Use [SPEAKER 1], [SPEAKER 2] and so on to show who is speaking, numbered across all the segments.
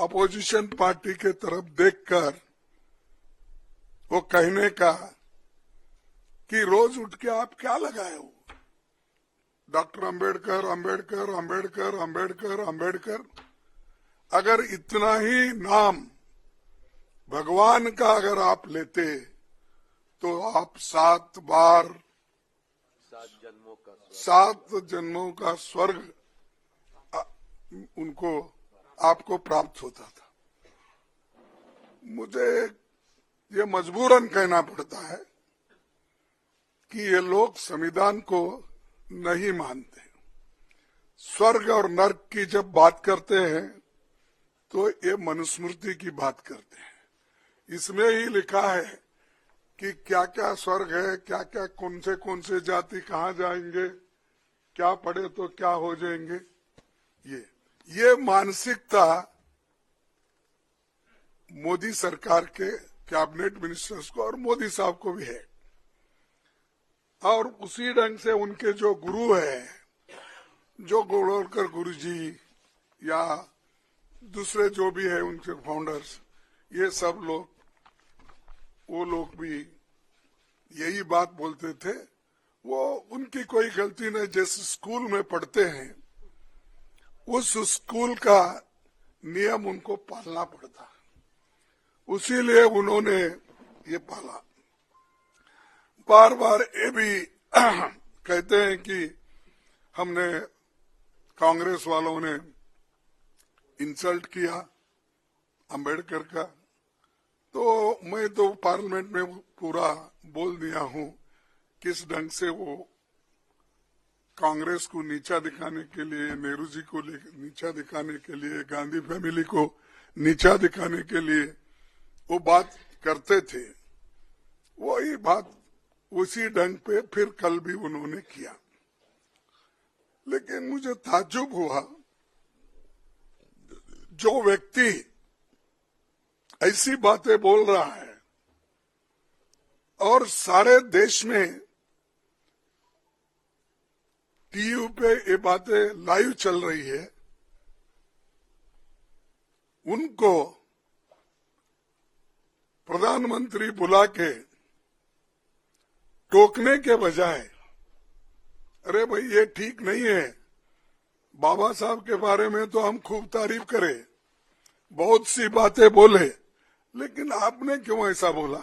[SPEAKER 1] Opposition party के तरफ देखकर वो कहने का कि रोज उठ के आप क्या लगाए हो, डॉक्टर अंबेडकर अंबेडकर अंबेडकर अंबेडकर अंबेडकर। अगर इतना ही नाम भगवान का अगर आप लेते तो आप 7 जन्मों का स्वर्ग उनको आपको प्राप्त होता था। मुझे ये मजबूरन कहना पड़ता है कि ये लोग संविधान को नहीं मानते। स्वर्ग और नर्क की जब बात करते हैं तो ये मनुस्मृति की बात करते हैं। इसमें ही लिखा है कि क्या क्या स्वर्ग है, क्या क्या कौन से जाति कहाँ जाएंगे, क्या पढ़े तो क्या हो जाएंगे। ये मानसिकता मोदी सरकार के कैबिनेट मिनिस्टर्स को और मोदी साहब को भी है। और उसी ढंग से उनके जो गुरु है, जो गोलवलकर गुरु जी या दूसरे जो भी है उनके फाउंडर्स, ये सब लोग, वो लोग भी यही बात बोलते थे। वो उनकी कोई गलती नहीं, जैसे स्कूल में पढ़ते हैं उस स्कूल का नियम उनको पालना पड़ता, उसीलिए उन्होंने ये पाला। बार बार ये भी कहते हैं कि हमने, कांग्रेस वालों ने इंसल्ट किया अंबेडकर का, तो मैं तो पार्लियामेंट में पूरा बोल दिया हूं किस ढंग से वो कांग्रेस को नीचा दिखाने के लिए, नेहरू जी को नीचा दिखाने के लिए, गांधी फैमिली को नीचा दिखाने के लिए वो बात करते थे। वही बात उसी ढंग पे फिर कल भी उन्होंने किया। लेकिन मुझे ताज्जुब हुआ, जो व्यक्ति ऐसी बातें बोल रहा है और सारे देश में टीवी पे ये बातें लाइव चल रही है, उनको प्रधानमंत्री बुला के टोकने के बजाय, अरे भाई ये ठीक नहीं है, बाबा साहब के बारे में तो हम खूब तारीफ करें, बहुत सी बातें बोले, लेकिन आपने क्यों ऐसा बोला?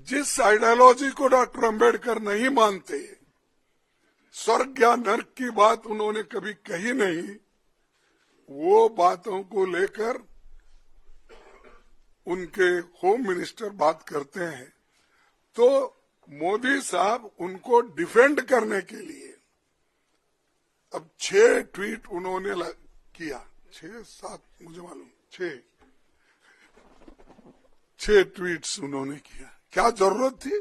[SPEAKER 1] जिस आइडियोलॉजी को डॉक्टर अंबेडकर नहीं मानते, स्वर्ग या नर्क की बात उन्होंने कभी कही नहीं, वो बातों को लेकर उनके होम मिनिस्टर बात करते हैं। तो मोदी साहब उनको डिफेंड करने के लिए अब 6 ट्वीट उन्होंने किया, 6-7 मुझे मालूम, 6 ट्वीट्स उन्होंने किया। क्या जरूरत थी?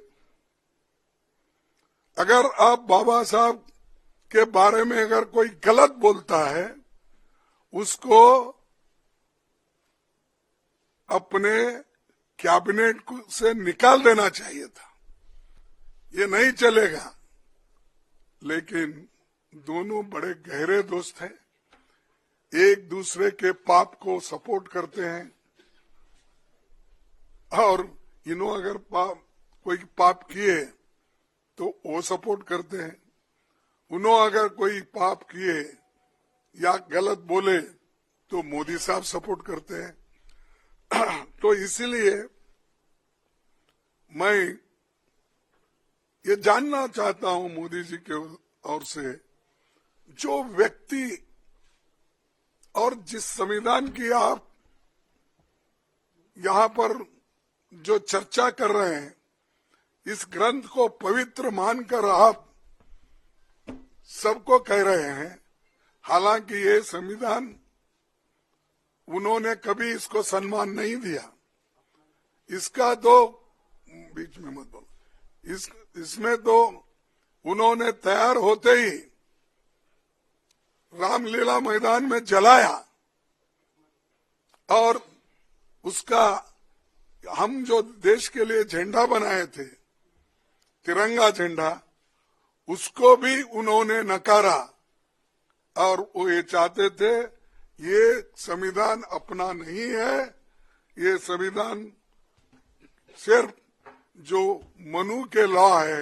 [SPEAKER 1] अगर आप बाबा साहब के बारे में अगर कोई गलत बोलता है, उसको अपने कैबिनेट से निकाल देना चाहिए था, ये नहीं चलेगा। लेकिन दोनों बड़े गहरे दोस्त हैं, एक दूसरे के पाप को सपोर्ट करते हैं, और इन्हों अगर कोई पाप किए तो वो सपोर्ट करते हैं, उन्हों अगर कोई पाप किए या गलत बोले तो मोदी साहब सपोर्ट करते हैं। तो इसलिए मैं ये जानना चाहता हूं मोदी जी के ओर से, जो व्यक्ति और जिस संविधान की आप यहां पर जो चर्चा कर रहे हैं, इस ग्रंथ को पवित्र मानकर आप सबको कह रहे हैं, हालांकि ये संविधान उन्होंने कभी इसको सम्मान नहीं दिया। इसका तो बीच में मत बोलो, इसमें तो उन्होंने तैयार होते ही रामलीला मैदान में जलाया, और उसका हम जो देश के लिए झंडा बनाए थे, तिरंगा झंडा, उसको भी उन्होंने नकारा। और वो ये चाहते थे ये संविधान अपना नहीं है। ये संविधान सिर्फ जो मनु के लॉ है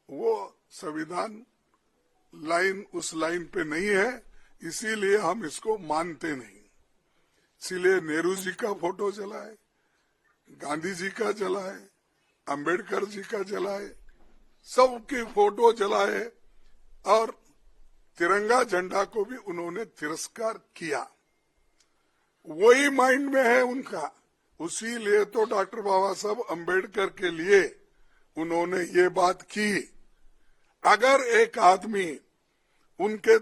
[SPEAKER 1] वो संविधान उस लाइन पे नहीं है, इसीलिए हम इसको मानते नहीं। इसीलिए नेहरू जी का फोटो जलाए, गांधी जी का जलाए, अंबेडकर जी का जलाए, सबकी फोटो जलाए और तिरंगा झंडा को भी उन्होंने तिरस्कार किया। वही माइंड में है उनका। उसी लिए तो डॉक्टर बाबा साहब अंबेडकर के लिए उन्होंने ये बात की। अगर एक आदमी उनके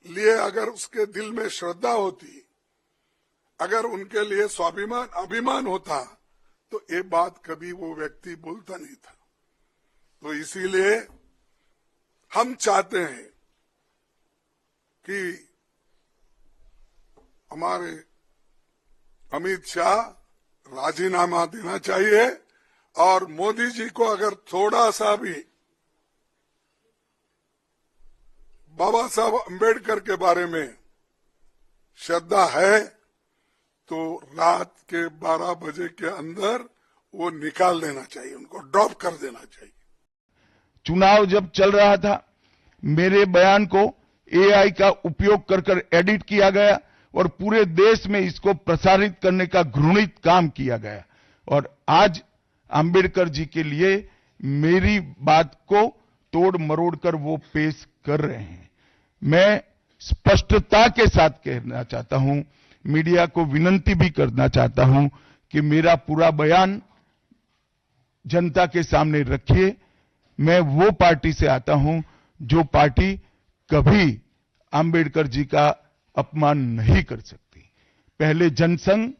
[SPEAKER 1] लिए अगर उसके दिल में श्रद्धा होती, अगर उनके लिए स्वाभिमान अभिमान होता, तो ये बात कभी वो व्यक्ति बोलता नहीं था। तो इसीलिए हम चाहते हैं कि हमारे अमित शाह राजीनामा देना चाहिए और मोदी जी को अगर थोड़ा सा भी बाबा साहब अंबेडकर के बारे में श्रद्धा है तो रात के 12 बजे के अंदर वो निकाल देना चाहिए, उनको ड्रॉप कर देना चाहिए।
[SPEAKER 2] चुनाव जब चल रहा था, मेरे बयान को एआई का उपयोग कर एडिट किया गया और पूरे देश में इसको प्रसारित करने का घृणित काम किया गया। और आज अंबेडकर जी के लिए मेरी बात को तोड़ मरोड़ कर वो पेश कर रहे हैं। मैं स्पष्टता के साथ कहना चाहता हूं, मीडिया को विनती भी करना चाहता हूं कि मेरा पूरा बयान जनता के सामने रखिए। मैं वो पार्टी से आता हूं जो पार्टी कभी अंबेडकर जी का अपमान नहीं कर सकती। पहले जनसंघ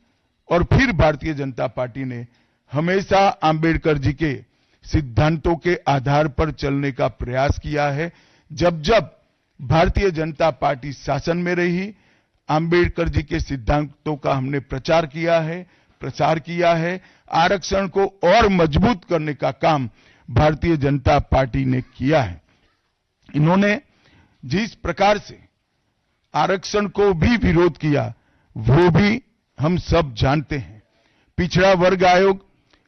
[SPEAKER 2] और फिर भारतीय जनता पार्टी ने हमेशा अंबेडकर जी के सिद्धांतों के आधार पर चलने का प्रयास किया है। जब जब भारतीय जनता पार्टी शासन में रही, अंबेडकर जी के सिद्धांतों का हमने प्रचार किया है। आरक्षण को और मजबूत करने का काम भारतीय जनता पार्टी ने किया है। इन्होंने जिस प्रकार से आरक्षण को भी विरोध किया वो भी हम सब जानते हैं। पिछड़ा वर्ग आयोग,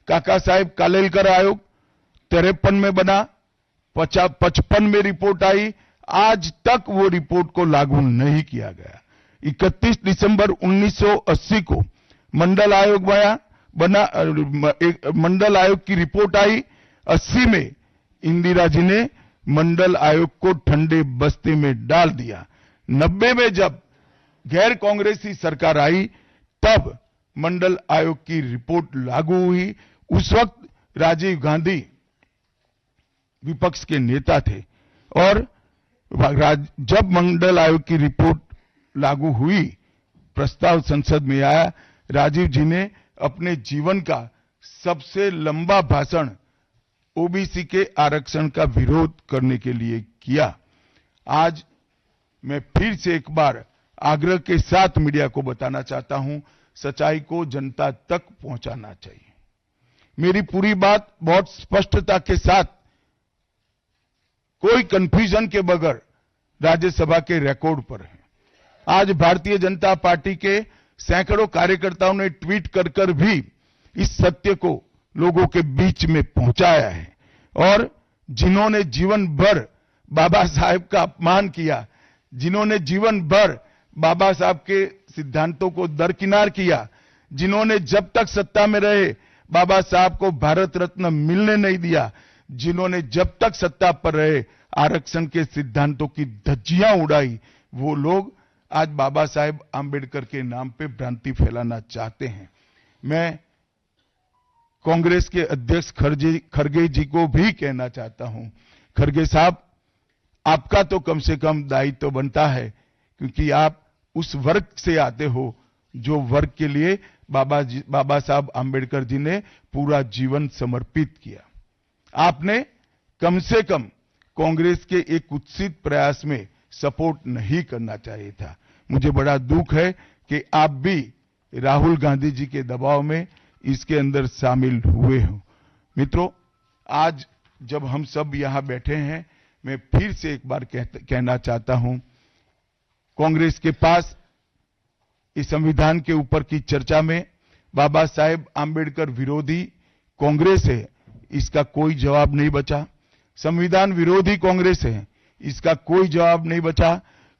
[SPEAKER 2] काका साहेब कालेलकर आयोग 53 में बना, 55 में रिपोर्ट आई, आज तक वो रिपोर्ट को लागू नहीं किया गया। 31 दिसंबर 1980 को मंडल आयोग बना, मंडल आयोग की रिपोर्ट आई। 80 में इंदिरा जी ने मंडल आयोग को ठंडे बस्ते में डाल दिया। 90 में जब गैर कांग्रेसी सरकार आई तब मंडल आयोग की रिपोर्ट लागू हुई। उस वक्त राजीव गांधी विपक्ष के नेता थे और जब मंडल आयोग की रिपोर्ट लागू हुई, प्रस्ताव संसद में आया, राजीव जी ने अपने जीवन का सबसे लंबा भाषण ओबीसी के आरक्षण का विरोध करने के लिए किया। आज मैं फिर से एक बार आग्रह के साथ मीडिया को बताना चाहता हूं, सच्चाई को जनता तक पहुंचाना चाहिए। मेरी पूरी बात बहुत स्पष्टता के साथ, कोई कंफ्यूजन के बगैर राज्यसभा के रिकॉर्ड पर है। आज भारतीय जनता पार्टी के सैकड़ों कार्यकर्ताओं ने ट्वीट कर भी इस सत्य को लोगों के बीच में पहुंचाया है। और जिन्होंने जीवन भर बाबा साहब का अपमान किया, जिन्होंने जीवन भर बाबा साहब के सिद्धांतों को दरकिनार किया, जिन्होंने जब तक सत्ता में रहे बाबा साहब को भारत रत्न मिलने नहीं दिया, जिन्होंने जब तक सत्ता पर रहे आरक्षण के सिद्धांतों की धज्जियां उड़ाई, वो लोग आज बाबा साहेब आंबेडकर के नाम पे भ्रांति फैलाना चाहते हैं। मैं कांग्रेस के अध्यक्ष खरगे जी को भी कहना चाहता हूं, खरगे साहब, आपका तो कम से कम दायित्व तो बनता है, क्योंकि आप उस वर्ग से आते हो जो वर्ग के लिए बाबा साहब आंबेडकर जी ने पूरा जीवन समर्पित किया। आपने कम से कम कांग्रेस के एक कुत्सित प्रयास में सपोर्ट नहीं करना चाहिए था। मुझे बड़ा दुख है कि आप भी राहुल गांधी जी के दबाव में इसके अंदर शामिल हुए हो। मित्रों, आज जब हम सब यहां बैठे हैं, मैं फिर से एक बार कहना चाहता हूं, कांग्रेस के पास इस संविधान के ऊपर की चर्चा में बाबा साहेब आंबेडकर विरोधी कांग्रेस है, इसका कोई जवाब नहीं बचा। संविधान विरोधी कांग्रेस है, इसका कोई जवाब नहीं बचा।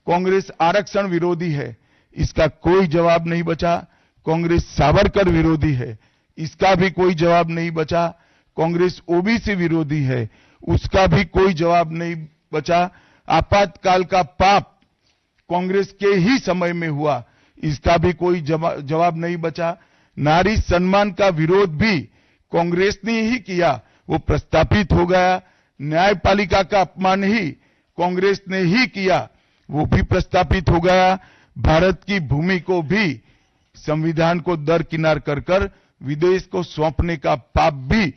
[SPEAKER 2] कांग्रेस आरक्षण विरोधी है, इसका कोई जवाब नहीं बचा। कांग्रेस सावरकर विरोधी है, इसका भी कोई जवाब नहीं बचा। कांग्रेस ओबीसी विरोधी है, उसका भी कोई जवाब नहीं बचा। आपातकाल का पाप कांग्रेस के ही समय में हुआ, इसका भी कोई जवाब नहीं बचा। नारी सम्मान का विरोध भी कांग्रेस ने ही किया, वो प्रस्तापित हो गया। न्यायपालिका का अपमान ही कांग्रेस ने ही किया, वो भी प्रस्तापित हो गया। भारत की भूमि को भी संविधान को दरकिनार कर विदेश को सौंपने का पाप भी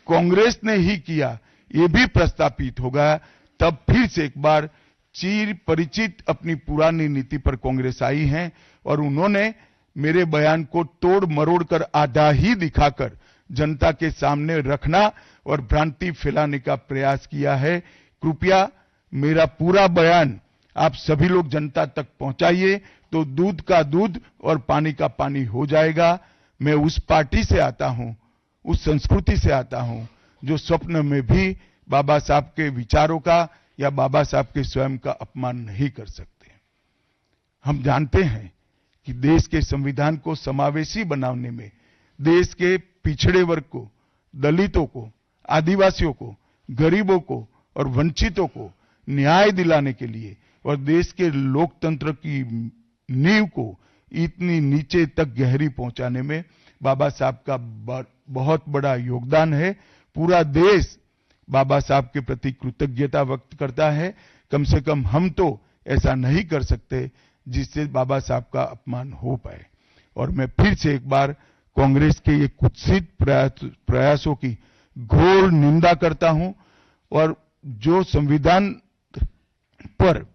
[SPEAKER 2] कांग्रेस ने ही किया, ये भी प्रस्तापित हो गया। तब फिर से एक बार चिर परिचित अपनी पुरानी नीति पर कांग्रेस आई है और उन्होंने मेरे बयान को तोड़ मरोड़ कर आधा ही दिखाकर जनता के सामने रखना और भ्रांति फैलाने का प्रयास किया है। कृपया मेरा पूरा बयान आप सभी लोग जनता तक पहुंचाइए, तो दूध का दूध और पानी का पानी हो जाएगा। मैं उस पार्टी से आता हूं, उस संस्कृति से आता हूं, जो स्वप्न में भी बाबा साहब के विचारों का या बाबा साहब के स्वयं का अपमान नहीं कर सकते। हम जानते हैं कि देश के संविधान को समावेशी बनाने में, देश के पिछड़े वर्ग को, दलितों को, आदिवासियों को, गरीबों को और वंचितों को न्याय दिलाने के लिए और देश के लोकतंत्र की नींव को इतनी नीचे तक गहरी पहुंचाने में बाबा साहब का बहुत बड़ा योगदान है। पूरा देश बाबा साहब के प्रति कृतज्ञता व्यक्त करता है। कम से कम हम तो ऐसा नहीं कर सकते जिससे बाबा साहब का अपमान हो पाए। और मैं फिर से एक बार कांग्रेस के ये कुत्सित प्रयासों की घोर निंदा करता हूं और जो संविधान पर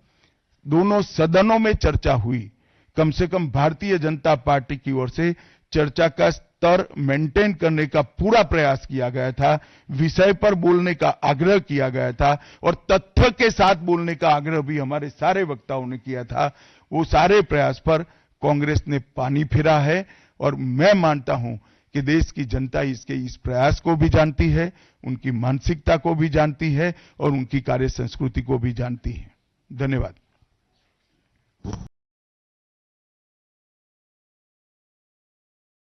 [SPEAKER 2] दोनों सदनों में चर्चा हुई, कम से कम भारतीय जनता पार्टी की ओर से चर्चा का स्तर मेंटेन करने का पूरा प्रयास किया गया था, विषय पर बोलने का आग्रह किया गया था और तथ्य के साथ बोलने का आग्रह भी हमारे सारे वक्ताओं ने किया था। वो सारे प्रयास पर कांग्रेस ने पानी फिरा है और मैं मानता हूं कि देश की जनता इसके इस प्रयास को भी जानती है, उनकी मानसिकता को भी जानती है और उनकी कार्य संस्कृति को भी जानती है। धन्यवाद।